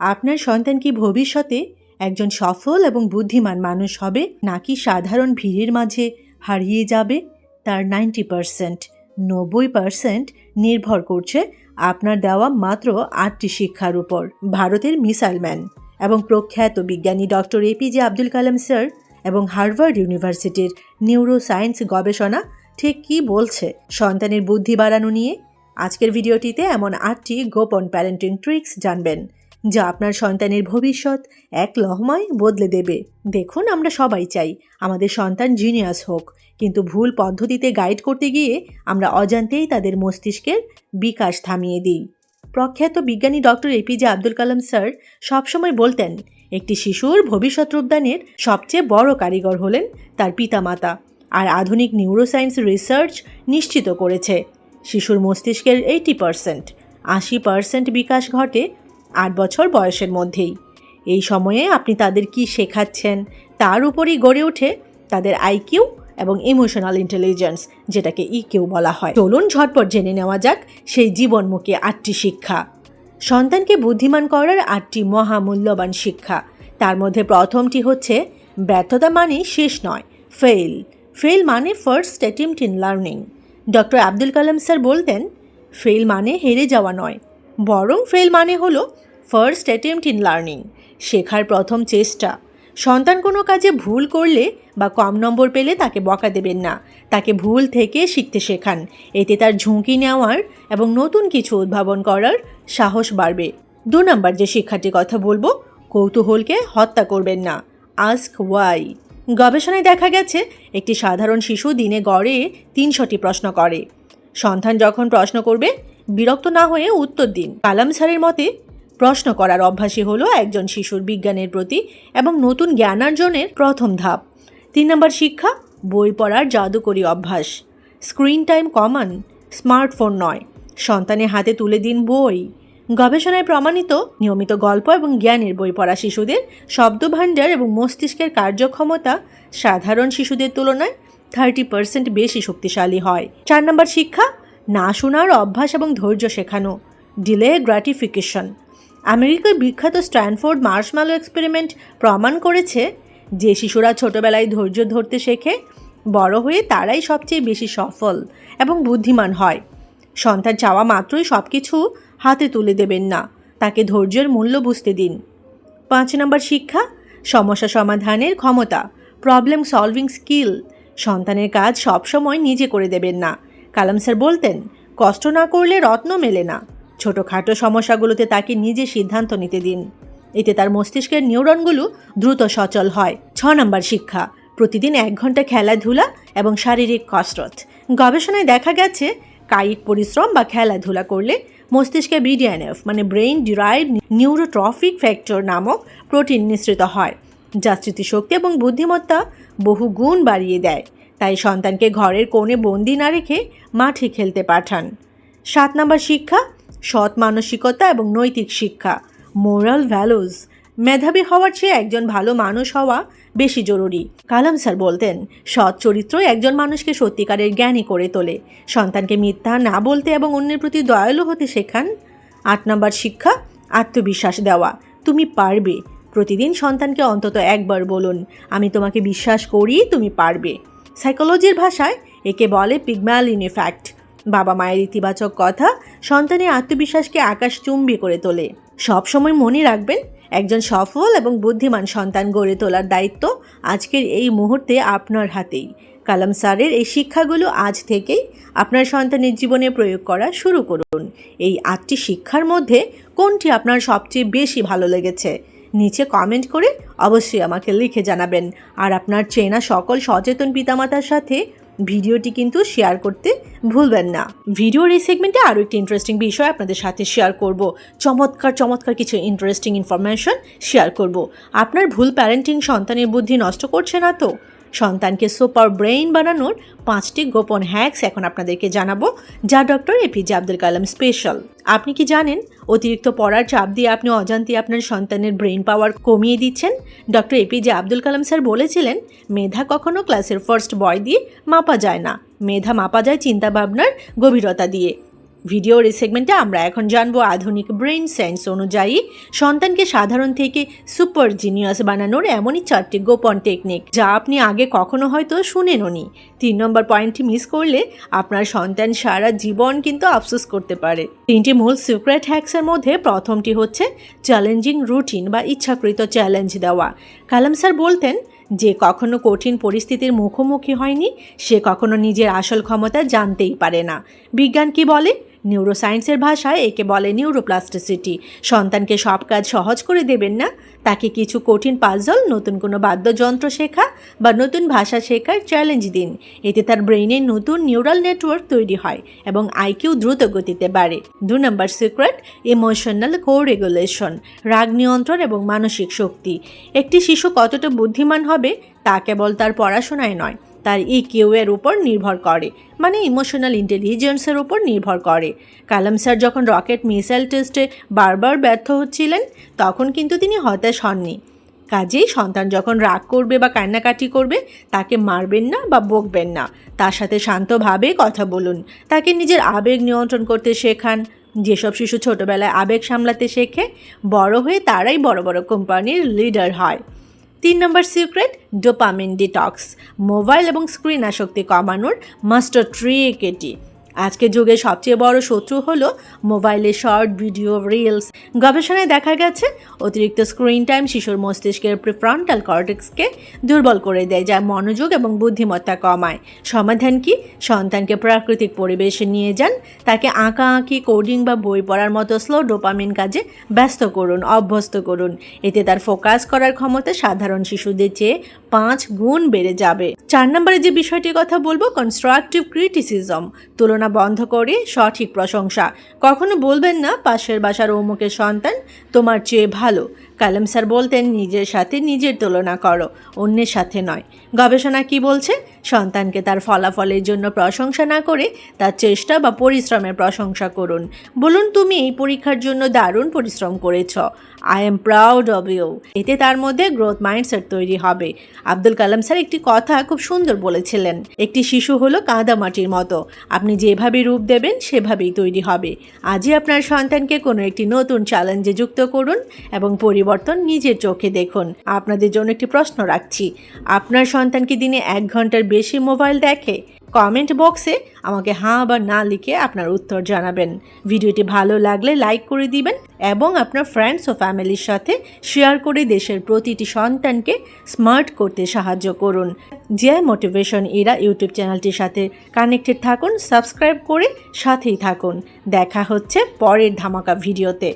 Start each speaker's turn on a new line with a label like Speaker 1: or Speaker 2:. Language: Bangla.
Speaker 1: আপনার সন্তান কি ভবিষ্যতে একজন সফল এবং বুদ্ধিমান মানুষ হবে নাকি সাধারণ ভিড়ের মাঝে হারিয়ে যাবে তার 90% নির্ভর করছে আপনার দেওয়া মাত্র 8টি শিক্ষার উপর। ভারতের মিসাইলম্যান এবং প্রখ্যাত বিজ্ঞানী doctor APJ Abdul Kalam sir এবং হার্ভার্ড ইউনিভার্সিটির নিউরোসায়েন্স গবেষণা ঠিক কী বলছে সন্তানের বুদ্ধি বাড়ানো নিয়ে? আজকের ভিডিওটিতে এমন 8টি গোপন প্যারেন্টিং ট্রিক্স জানবেন যা আপনার সন্তানের ভবিষ্যৎ এক লহমায় বদলে দেবে। দেখুন, আমরা সবাই চাই আমাদের সন্তান জিনিয়াস হোক, কিন্তু ভুল পদ্ধতিতে গাইড করতে গিয়ে আমরা অজান্তেই তাদের মস্তিষ্কের বিকাশ থামিয়ে দিই। প্রখ্যাত বিজ্ঞানী doctor APJ Abdul Kalam sir সবসময় বলতেন, একটি শিশুর ভবিষ্যৎ রূপদানের সবচেয়ে বড় কারিগর হলেন তার পিতামাতা। আর আধুনিক নিউরোসায়েন্স রিসার্চ নিশ্চিত করেছে শিশুর মস্তিষ্কের 80% বিকাশ ঘটে 8 বছর বয়সের মধ্যেই। এই সময়ে আপনি তাদের কি শেখাচ্ছেন তার উপরই গড়ে ওঠে তাদের আইকিউ এবং ইমোশনাল ইন্টেলিজেন্স, যেটাকে ইকিউ বলা হয়। চলুন ঝটপট জেনে নেওয়া যাক সেই জীবনমুখী 8টি শিক্ষা। সন্তানকে বুদ্ধিমান করার 8টি মহামূল্যবান শিক্ষা। তার মধ্যে প্রথমটি হচ্ছে, ব্যর্থতা মানে শেষ নয়, ফেল মানে first attempt in learning. Doctor Abdul Kalam sir বলতেন, ফেল মানে হেরে যাওয়া নয়, বরং ফেল মানে হলো ফার্স্ট অ্যাটেম্পট ইন লার্নিং, শেখার প্রথম চেষ্টা। সন্তান কোনো কাজে ভুল করলে বা কম নম্বর পেলে তাকে বকা দেবেন না, তাকে ভুল থেকে শিখতে শেখান। এতে তার ঝুঁকি নেওয়ার এবং নতুন কিছু উদ্ভাবন করার সাহস বাড়বে। 2 নম্বর যে শিক্ষাটির কথা বলবো, কৌতূহলকে হত্যা করবেন না, আস্ক ওয়াই। গবেষণায় দেখা গেছে একটি সাধারণ শিশু দিনে গড়ে 300টি প্রশ্ন করে। সন্তান যখন প্রশ্ন করবে বিরক্ত না হয়ে উত্তর দিন। কালাম স্যারের মতে প্রশ্ন করার অভ্যাসই হলো একজন শিশুর বিজ্ঞানের প্রতি এবং নতুন জ্ঞানার্জনের প্রথম ধাপ। 3 নম্বর শিক্ষা, বই পড়ার জাদুকরী অভ্যাস। স্ক্রিন টাইম কমান, স্মার্টফোন নয়, সন্তানের হাতে তুলে দিন বই। গবেষণায় প্রমাণিত নিয়মিত গল্প এবং জ্ঞানের বই পড়া শিশুদের শব্দভাণ্ডার এবং মস্তিষ্কের কার্যক্ষমতা সাধারণ শিশুদের তুলনায় 30% বেশি শক্তিশালী হয়। 4 নম্বর শিক্ষা, না শোনার অভ্যাস এবং ধৈর্য শেখানো, ডিলে গ্র্যাটিফিকেশন। আমেরিকার বিখ্যাত স্ট্যানফোর্ড মার্শম্যালো এক্সপেরিমেন্ট প্রমাণ করেছে যে শিশুরা ছোটবেলায় ধৈর্য ধরতে শেখে, বড় হয়ে তারাই সবচেয়ে বেশি সফল এবং বুদ্ধিমান হয়। সন্তান চাওয়া মাত্রই সব কিছু হাতে তুলে দেবেন না, তাকে ধৈর্যের মূল্য বুঝতে দিন। 5 নম্বর শিক্ষা, সমস্যা সমাধানের ক্ষমতা, প্রবলেম সলভিং স্কিল। সন্তানের কাজ সবসময় নিজে করে দেবেন না। কালাম স্যার বলতেন, কষ্ট না করলে রত্ন মেলে না। ছোটোখাটো সমস্যাগুলোতে তাকে নিজে সিদ্ধান্ত নিতে দিন, এতে তার মস্তিষ্কের নিউরনগুলো দ্রুত সচল হয়। 6 নম্বর শিক্ষা, প্রতিদিন 1 ঘন্টা খেলাধুলা এবং শারীরিক কসরত। গবেষণায় দেখা গেছে কায়িক পরিশ্রম বা খেলাধুলা করলে মস্তিষ্কে BDNF মানে ব্রেইন ডিরাইভড নিউরোট্রফিক ফ্যাক্টর নামক প্রোটিন নিঃসৃত হয়, যা স্মৃতিশক্তি এবং বুদ্ধিমত্তা বহু গুণ বাড়িয়ে দেয়। তাই সন্তানকে ঘরের কোণে বন্দি না রেখে মাঠে খেলতে পাঠান। 7 নম্বর শিক্ষা, সৎ মানসিকতা এবং নৈতিক শিক্ষা, মোরাল ভ্যালুজ। মেধাবী হওয়ার চেয়ে একজন ভালো মানুষ হওয়া বেশি জরুরি। কালাম স্যার বলতেন, সৎ চরিত্র একজন মানুষকে সত্যিকারের জ্ঞানী করে তোলে। সন্তানকে মিথ্যা না বলতে এবং অন্যের প্রতি দয়ালু হতে শেখান। 8 নম্বর শিক্ষা, আত্মবিশ্বাস দেওয়া, তুমি পারবে। প্রতিদিন সন্তানকে অন্তত একবার বলুন, আমি তোমাকে বিশ্বাস করি, তুমি পারবে। সাইকোলজির ভাষায় একে বলে পিগম্যালিয়ন ইফেক্ট। বাবা মায়ের ইতিবাচক কথা সন্তানের আত্মবিশ্বাসকে আকাশচুম্বী করে তোলে। সবসময় মনে রাখবেন, একজন সফল এবং বুদ্ধিমান সন্তান গড়ে তোলার দায়িত্ব আজকের এই মুহূর্তে আপনার হাতেই। কালাম স্যারের এই শিক্ষাগুলো আজ থেকেই আপনার সন্তানের জীবনে প্রয়োগ করা শুরু করুন। এই 8টি শিক্ষার মধ্যে কোনটি আপনার সবচেয়ে বেশি ভালো লেগেছে নিচে কমেন্ট করে অবশ্যই আমাকে লিখে জানাবেন। আর আপনার চেনা সকল সচেতন পিতামাতার সাথে ভিডিওটি কিন্তু শেয়ার করতে ভুলবেন না। ভিডিওর এই সেগমেন্টে আরও একটি ইন্টারেস্টিং বিষয় আপনাদের সাথে শেয়ার করব। চমৎকার কিছু ইন্টারেস্টিং ইনফরমেশন শেয়ার করব। আপনার ভুল প্যারেন্টিং সন্তানের বুদ্ধি নষ্ট করছে না তো? সন্তানকে সুপার ব্রেইন বানানোর 5টি গোপন হ্যাকস এখন আপনাদেরকে জানাবো, যা doctor APJ Abdul Kalam special. আপনি কি জানেন, অতিরিক্ত পড়ার চাপ দিয়ে আপনি অজান্তে আপনার সন্তানের ব্রেইন পাওয়ার কমিয়ে দিচ্ছেন? Doctor APJ Abdul Kalam sir বলেছিলেন, মেধা কখনো ক্লাসের ফার্স্ট বয় দিয়ে মাপা যায় না, মেধা মাপা যায় চিন্তাভাবনার গভীরতা দিয়ে। ভিডিওর এই সেগমেন্টে আমরা এখন জানবো আধুনিক ব্রেন সায়েন্স অনুযায়ী সন্তানকে সাধারণ থেকে সুপার জিনিয়াস বানানোর এমনই 4টি গোপন টেকনিক, যা আপনি আগে কখনো হয়তো শুনেননি। 3 নম্বর পয়েন্টটি মিস করলে আপনার সন্তান সারা জীবন কিন্তু আফসোস করতে পারে। 3টি মূল সিক্রেট হ্যাক্সের মধ্যে প্রথমটি হচ্ছে চ্যালেঞ্জিং রুটিন বা ইচ্ছাকৃত চ্যালেঞ্জ দেওয়া। কালাম স্যার বলতেন, যে কখনো কঠিন পরিস্থিতির মুখোমুখি হয়নি সে কখনো নিজের আসল ক্ষমতা জানতেই পারে না। বিজ্ঞান কি বলে? নিউরোসায়েন্সের ভাষায় একে বলে নিউরোপ্লাস্টিসিটি। সন্তানকে সব কাজ সহজ করে দেবেন না, তাকে কিছু কঠিন পাজল, নতুন কোনো বাদ্যযন্ত্র শেখা বা নতুন ভাষা শেখার চ্যালেঞ্জ দিন। এতে তার ব্রেইনে নতুন নিউরাল নেটওয়ার্ক তৈরি হয় এবং আইকিউ দ্রুত গতিতে বাড়ে। 2 নম্বর সিক্রেট, ইমোশনাল কো-রেগুলেশন, রাগ নিয়ন্ত্রণ এবং মানসিক শক্তি। একটি শিশু কতটা বুদ্ধিমান হবে তা কেবল তার পড়াশোনায় নয়, তার ইকিউ এর উপর নির্ভর করে, মানে ইমোশনাল ইন্টেলিজেন্সের উপর নির্ভর করে। কালাম স্যার যখন রকেট মিসাইল টেস্টে বারবার ব্যর্থ হচ্ছিলেন তখন কিন্তু তিনি হতাশ হননি। কাজেই সন্তান যখন রাগ করবে বা কান্নাকাটি করবে তাকে মারবেন না বা বকবেন না, তার সাথে শান্তভাবে কথা বলুন, তাকে নিজের আবেগ নিয়ন্ত্রণ করতে শেখান। যেসব শিশু ছোটোবেলায় আবেগ সামলাতে শেখে বড় হয়ে তারাই বড় বড় কোম্পানির লিডার হয়। 3 নম্বর সিক্রেট, ডোপামিন ডিটক্স, মোবাইল এবং স্ক্রিন আসক্তি কমানোর মাস্টার ট্রিক এটি। আজকের যুগে সবচেয়ে বড় শত্রু হলো মোবাইলে শর্ট ভিডিও, রিলস। গবেষণায় দেখা গেছে অতিরিক্ত স্ক্রিন টাইম শিশুর মস্তিষ্কের প্রিফ্রন্টাল কর্টেক্সকে দুর্বল করে দেয়, যা মনোযোগ এবং বুদ্ধিমত্তা কমায়। সমাধান কি? সন্তানকে প্রাকৃতিক পরিবেশে নিয়ে যান, তাকে আঁকাআঁকি, কোডিং বা বই পড়ার মতো স্লো ডোপামিন কাজে ব্যস্ত করুন, অভ্যস্ত করুন। এতে তার ফোকাস করার ক্ষমতা সাধারণ শিশুদের চেয়ে 5 গুণ বেড়ে যাবে। 4 নম্বরে যে বিষয়টির কথা বলবো, কনস্ট্রাকটিভ ক্রিটিসিজম, তুলনা বন্ধ করে সঠিক প্রশংসা। কখনো বলবেন না পাশের বাসার অমুকের সন্তান তোমার চেয়ে ভালো। কালাম স্যার বলতেন, নিজের সাথে নিজের তুলনা করো, অন্যের সাথে নয়। গবেষণা কি বলছে? সন্তানকে তার ফলাফলের জন্য প্রশংসা না করে তার চেষ্টা বা পরিশ্রমের প্রশংসা করুন। বলুন, তুমি এই পরীক্ষার জন্য দারুণ পরিশ্রম করেছ, I am proud of you. এতে তার মধ্যে গ্রোথ মাইন্ডসেট তৈরি হবে। আব্দুল কালাম স্যার একটি কথা খুব সুন্দর বলেছিলেন, একটি শিশু হলো কাদামাটির মতো, আপনি যেভাবে রূপ দেবেন সেভাবেই তৈরি হবে। আজই আপনার সন্তানকে কোনো একটি নতুন চ্যালেঞ্জে যুক্ত করুন এবং পরিবর্তন নিজের চোখে দেখুন। আপনাদের জন্য একটি প্রশ্ন রাখছি, আপনার সন্তান কি দিনে 1 ঘন্টার বেশি মোবাইল দেখে? কমেন্ট বক্সে আমাকে হ্যাঁ বা না লিখে আপনার উত্তর জানাবেন। ভিডিওটি ভালো লাগলে লাইক করে দিবেন এবং আপনার ফ্রেন্ডস ও ফ্যামিলির সাথে শেয়ার করে দেশের প্রতিটি সন্তানকে স্মার্ট করতে সাহায্য করুন। জিআই মোটিভেশন এরা ইউটিউব চ্যানেলটির সাথে কানেক্টেড থাকুন, সাবস্ক্রাইব করে সাথেই থাকুন। দেখা হচ্ছে পরের ধামাকা ভিডিওতে।